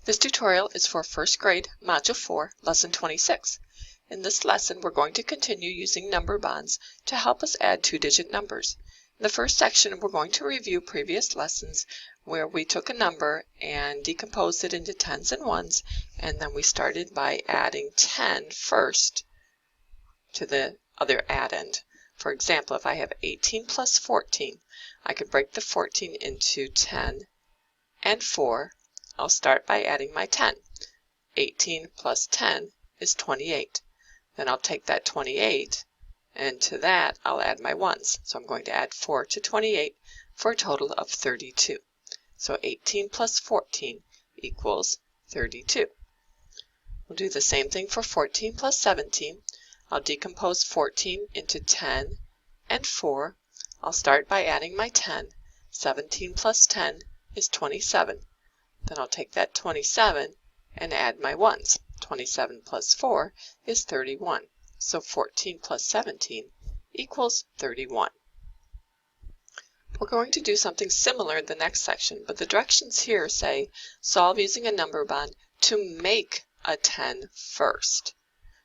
This tutorial is for first grade, Module 4, Lesson 26. In this lesson, we're going to continue using number bonds to help us add two-digit numbers. In the first section, we're going to review previous lessons where we took a number and decomposed it into tens and ones, and then we started by adding 10 first to the other addend. For example, if I have 18 plus 14, I could break the 14 into 10 and 4. I'll start by adding my 10. 18 plus 10 is 28. Then I'll take that 28, and to that I'll add my ones. So I'm going to add 4 to 28 for a total of 32. So 18 plus 14 equals 32. We'll do the same thing for 14 plus 17. I'll decompose 14 into 10 and 4. I'll start by adding my 10. 17 plus 10 is 27. Then I'll take that 27 and add my ones. 27 plus 4 is 31. So 14 plus 17 equals 31. We're going to do something similar in the next section, but the directions here say solve using a number bond to make a 10 first.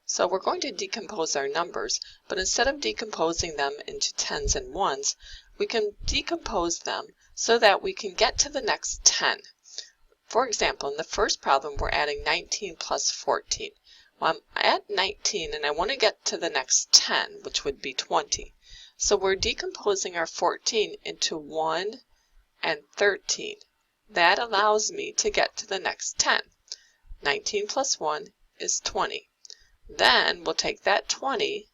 So we're going to decompose our numbers, but instead of decomposing them into tens and ones, we can decompose them so that we can get to the next 10. For example, in the first problem, we're adding 19 plus 14. Well, I'm at 19 and I want to get to the next 10, which would be 20. So we're decomposing our 14 into 1 and 13. That allows me to get to the next 10. 19 plus 1 is 20. Then we'll take that 20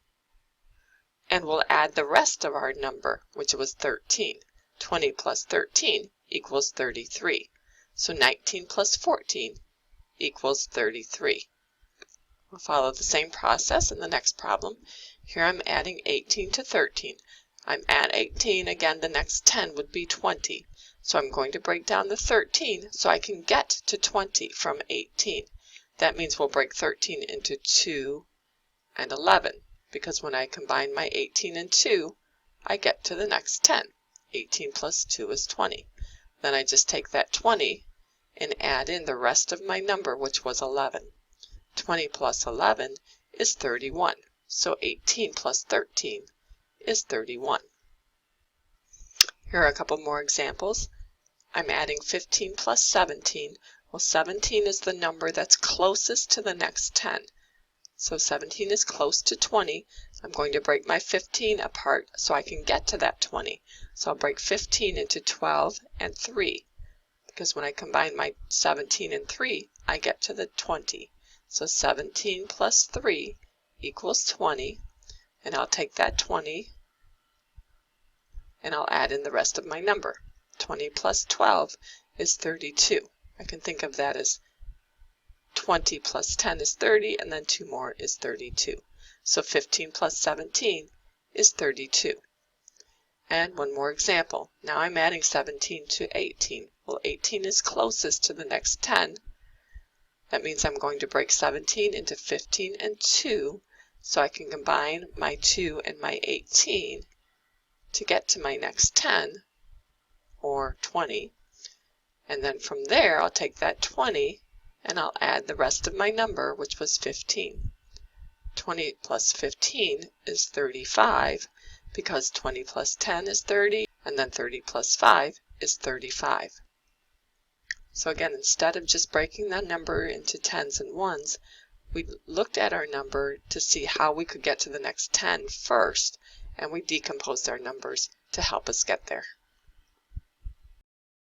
and we'll add the rest of our number, which was 13. 20 plus 13 equals 33. So 19 plus 14 equals 33. We'll follow the same process in the next problem. Here I'm adding 18 to 13. I'm at 18, again the next 10 would be 20. So I'm going to break down the 13 so I can get to 20 from 18. That means we'll break 13 into 2 and 11, because when I combine my 18 and 2, I get to the next 10. 18 plus 2 is 20. Then I just take that 20 and add in the rest of my number, which was 11. 20 plus 11 is 31. So 18 plus 13 is 31. Here are a couple more examples. I'm adding 15 plus 17. Well, 17 is the number that's closest to the next 10. So 17 is close to 20. I'm going to break my 15 apart so I can get to that 20. So I'll break 15 into 12 and 3. Because when I combine my 17 and 3, I get to the 20. So 17 plus 3 equals 20. And I'll take that 20 and I'll add in the rest of my number. 20 plus 12 is 32. I can think of that as 20 plus 10 is 30, and then 2 more is 32. So 15 plus 17 is 32. And one more example. Now I'm adding 17 to 18. Well, 18 is closest to the next 10. That means I'm going to break 17 into 15 and 2, so I can combine my 2 and my 18 to get to my next 10, or 20. And then from there, I'll take that 20 and I'll add the rest of my number, which was 15. 20 plus 15 is 35, because 20 plus 10 is 30, and then 30 plus 5 is 35. So again, instead of just breaking that number into tens and ones, we looked at our number to see how we could get to the next 10 first, and we decomposed our numbers to help us get there.